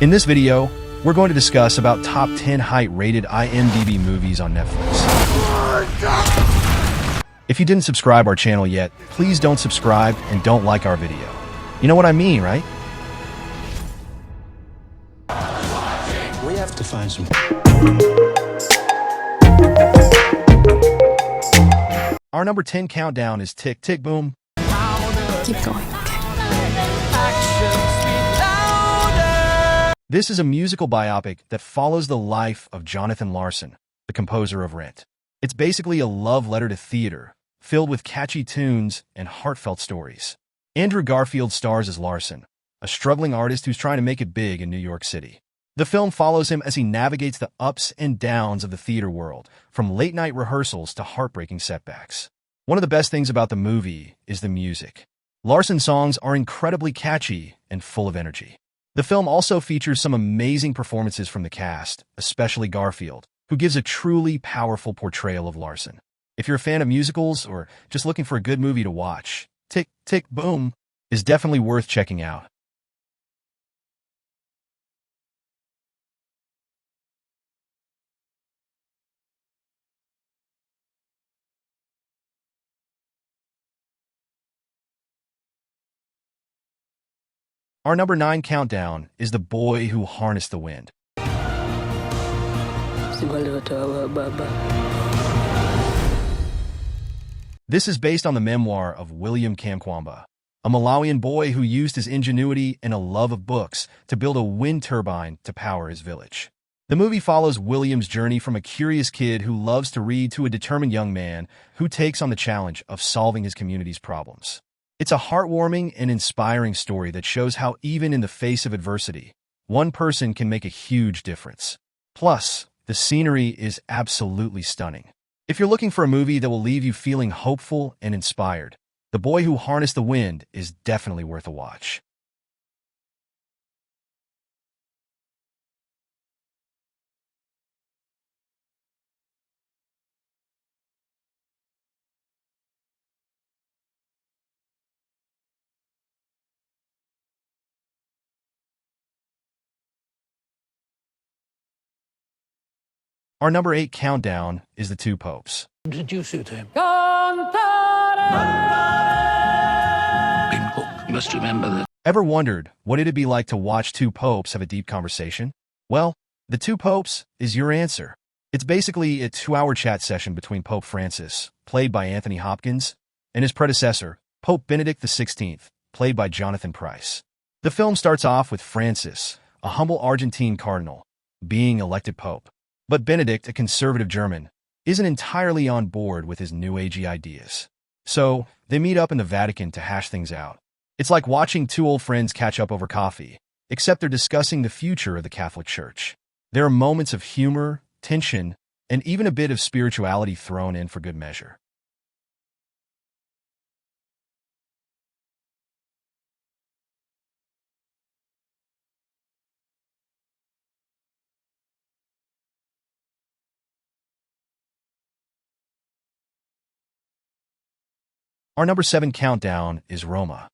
In this video, we're going to discuss about top 10 height-rated IMDB movies on Netflix. If you didn't subscribe our channel yet, please don't subscribe and don't like our video. You know what I mean, right? We have to find some... Our number 10 countdown is Tick, Tick, Boom. Keep going, okay. This is a musical biopic that follows the life of Jonathan Larson, the composer of Rent. It's basically a love letter to theater, filled with catchy tunes and heartfelt stories. Andrew Garfield stars as Larson, a struggling artist who's trying to make it big in New York City. The film follows him as he navigates the ups and downs of the theater world, from late-night rehearsals to heartbreaking setbacks. One of the best things about the movie is the music. Larson's songs are incredibly catchy and full of energy. The film also features some amazing performances from the cast, especially Garfield, who gives a truly powerful portrayal of Larson. If you're a fan of musicals or just looking for a good movie to watch, Tick, Tick, Boom is definitely worth checking out. Our number 9 countdown is The Boy Who Harnessed the Wind. This is based on the memoir of William Kamkwamba, a Malawian boy who used his ingenuity and a love of books to build a wind turbine to power his village. The movie follows William's journey from a curious kid who loves to read to a determined young man who takes on the challenge of solving his community's problems. It's a heartwarming and inspiring story that shows how even in the face of adversity, one person can make a huge difference. Plus, the scenery is absolutely stunning. If you're looking for a movie that will leave you feeling hopeful and inspired, The Boy Who Harnessed the Wind is definitely worth a watch. Our number 8 countdown is The Two Popes. Introduce you to him. People must remember that. Ever wondered what it'd be like to watch two popes have a deep conversation? Well, The Two Popes is your answer. It's basically a 2-hour chat session between Pope Francis, played by Anthony Hopkins, and his predecessor, Pope Benedict XVI, played by Jonathan Pryce. The film starts off with Francis, a humble Argentine cardinal, being elected pope. But Benedict, a conservative German, isn't entirely on board with his New Agey ideas. So, they meet up in the Vatican to hash things out. It's like watching two old friends catch up over coffee, except they're discussing the future of the Catholic Church. There are moments of humor, tension, and even a bit of spirituality thrown in for good measure. Our number 7 countdown is Roma.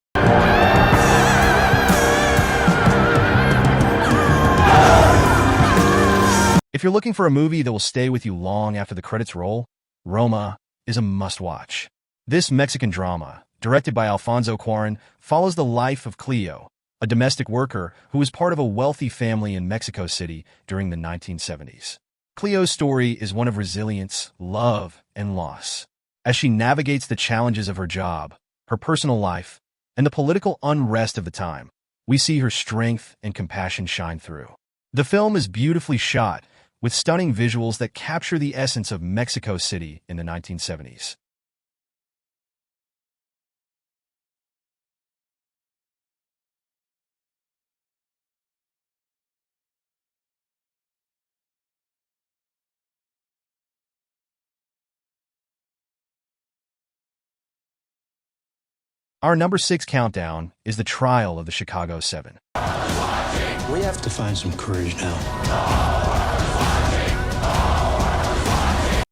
If you're looking for a movie that will stay with you long after the credits roll, Roma is a must-watch. This Mexican drama, directed by Alfonso Cuarón, follows the life of Cleo, a domestic worker who was part of a wealthy family in Mexico City during the 1970s. Cleo's story is one of resilience, love, and loss. As she navigates the challenges of her job, her personal life, and the political unrest of the time, we see her strength and compassion shine through. The film is beautifully shot, with stunning visuals that capture the essence of Mexico City in the 1970s. Our number 6 countdown is The Trial of the Chicago 7. We have to find some courage now.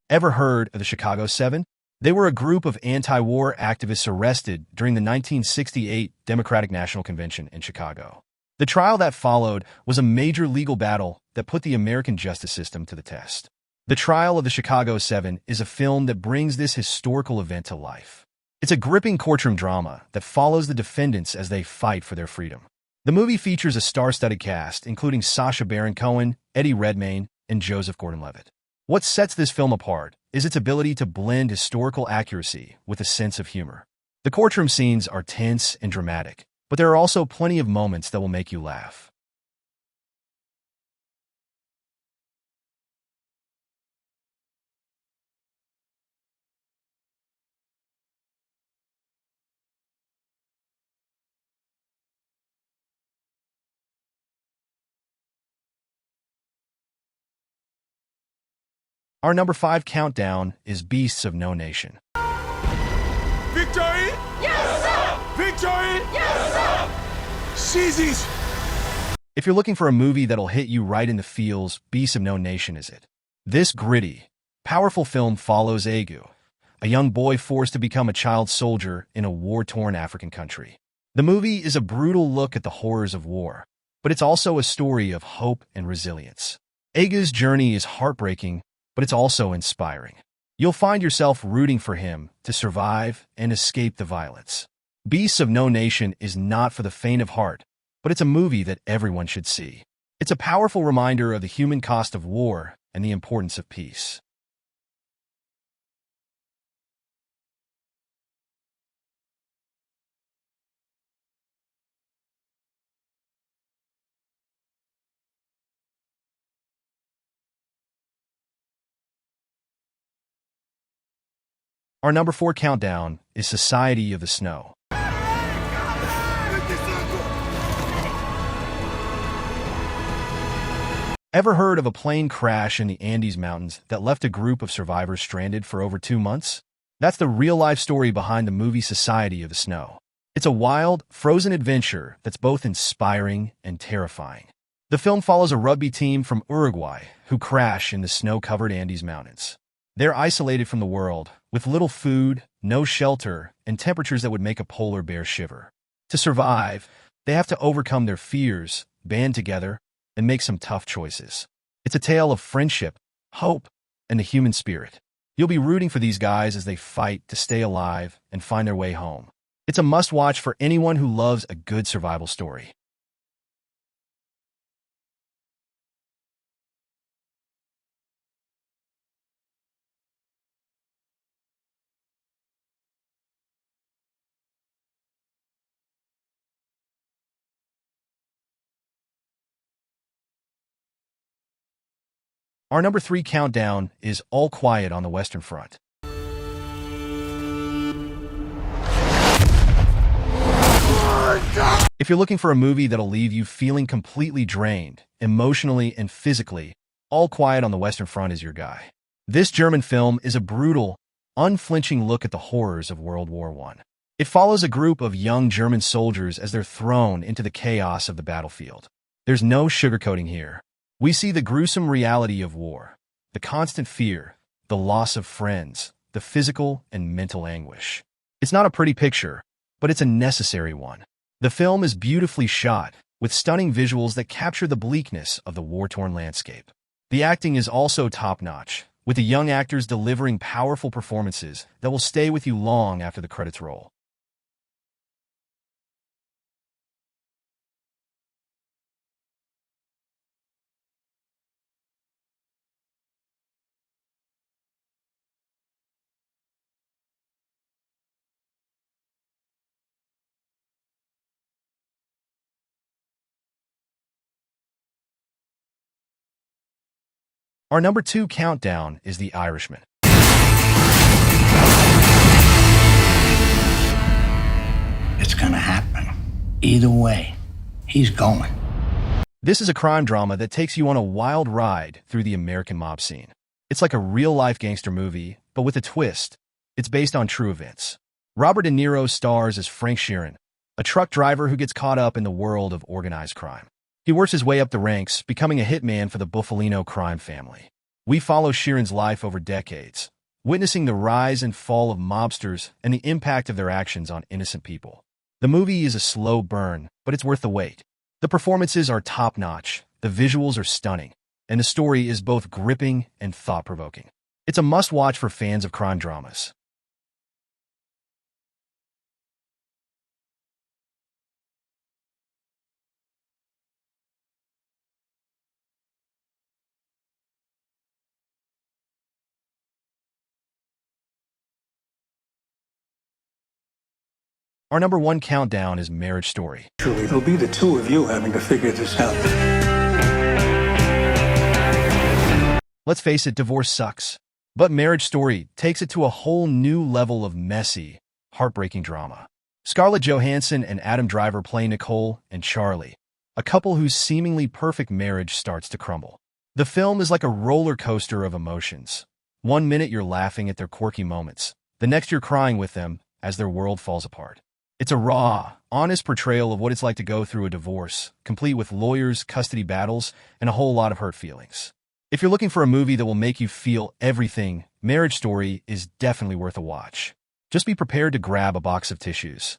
Ever heard of the Chicago 7? They were a group of anti-war activists arrested during the 1968 Democratic National Convention in Chicago. The trial that followed was a major legal battle that put the American justice system to the test. The Trial of the Chicago 7 is a film that brings this historical event to life. It's a gripping courtroom drama that follows the defendants as they fight for their freedom. The movie features a star-studded cast, including Sacha Baron Cohen, Eddie Redmayne, and Joseph Gordon-Levitt. What sets this film apart is its ability to blend historical accuracy with a sense of humor. The courtroom scenes are tense and dramatic, but there are also plenty of moments that will make you laugh. Our number 5 countdown is Beasts of No Nation. Victory! Yes, sir! Victory! Yes, sir! Seizies! If you're looking for a movie that'll hit you right in the feels, Beasts of No Nation is it. This gritty, powerful film follows Egu, a young boy forced to become a child soldier in a war-torn African country. The movie is a brutal look at the horrors of war, but it's also a story of hope and resilience. Egu's journey is heartbreaking, but it's also inspiring. You'll find yourself rooting for him to survive and escape the violence. Beasts of No Nation is not for the faint of heart, but it's a movie that everyone should see. It's a powerful reminder of the human cost of war and the importance of peace. Our number 4 countdown is Society of the Snow. Ever heard of a plane crash in the Andes Mountains that left a group of survivors stranded for over 2 months? That's the real-life story behind the movie Society of the Snow. It's a wild, frozen adventure that's both inspiring and terrifying. The film follows a rugby team from Uruguay who crash in the snow-covered Andes Mountains. They're isolated from the world, with little food, no shelter, and temperatures that would make a polar bear shiver. To survive, they have to overcome their fears, band together, and make some tough choices. It's a tale of friendship, hope, and the human spirit. You'll be rooting for these guys as they fight to stay alive and find their way home. It's a must-watch for anyone who loves a good survival story. Our number 3 countdown is All Quiet on the Western Front. If you're looking for a movie that'll leave you feeling completely drained, emotionally and physically, All Quiet on the Western Front is your guy. This German film is a brutal, unflinching look at the horrors of World War I. It follows a group of young German soldiers as they're thrown into the chaos of the battlefield. There's no sugarcoating here. We see the gruesome reality of war, the constant fear, the loss of friends, the physical and mental anguish. It's not a pretty picture, but it's a necessary one. The film is beautifully shot, with stunning visuals that capture the bleakness of the war-torn landscape. The acting is also top-notch, with the young actors delivering powerful performances that will stay with you long after the credits roll. Our number 2 countdown is The Irishman. It's gonna happen. Either way, he's going. This is a crime drama that takes you on a wild ride through the American mob scene. It's like a real-life gangster movie, but with a twist. It's based on true events. Robert De Niro stars as Frank Sheeran, a truck driver who gets caught up in the world of organized crime. He works his way up the ranks, becoming a hitman for the Buffalino crime family. We follow Sheeran's life over decades, witnessing the rise and fall of mobsters and the impact of their actions on innocent people. The movie is a slow burn, but it's worth the wait. The performances are top-notch, the visuals are stunning, and the story is both gripping and thought-provoking. It's a must-watch for fans of crime dramas. Our number one countdown is Marriage Story. Truly, it'll be the two of you having to figure this out. Let's face it, divorce sucks. But Marriage Story takes it to a whole new level of messy, heartbreaking drama. Scarlett Johansson and Adam Driver play Nicole and Charlie, a couple whose seemingly perfect marriage starts to crumble. The film is like a roller coaster of emotions. One minute you're laughing at their quirky moments, the next you're crying with them as their world falls apart. It's a raw, honest portrayal of what it's like to go through a divorce, complete with lawyers, custody battles, and a whole lot of hurt feelings. If you're looking for a movie that will make you feel everything, Marriage Story is definitely worth a watch. Just be prepared to grab a box of tissues.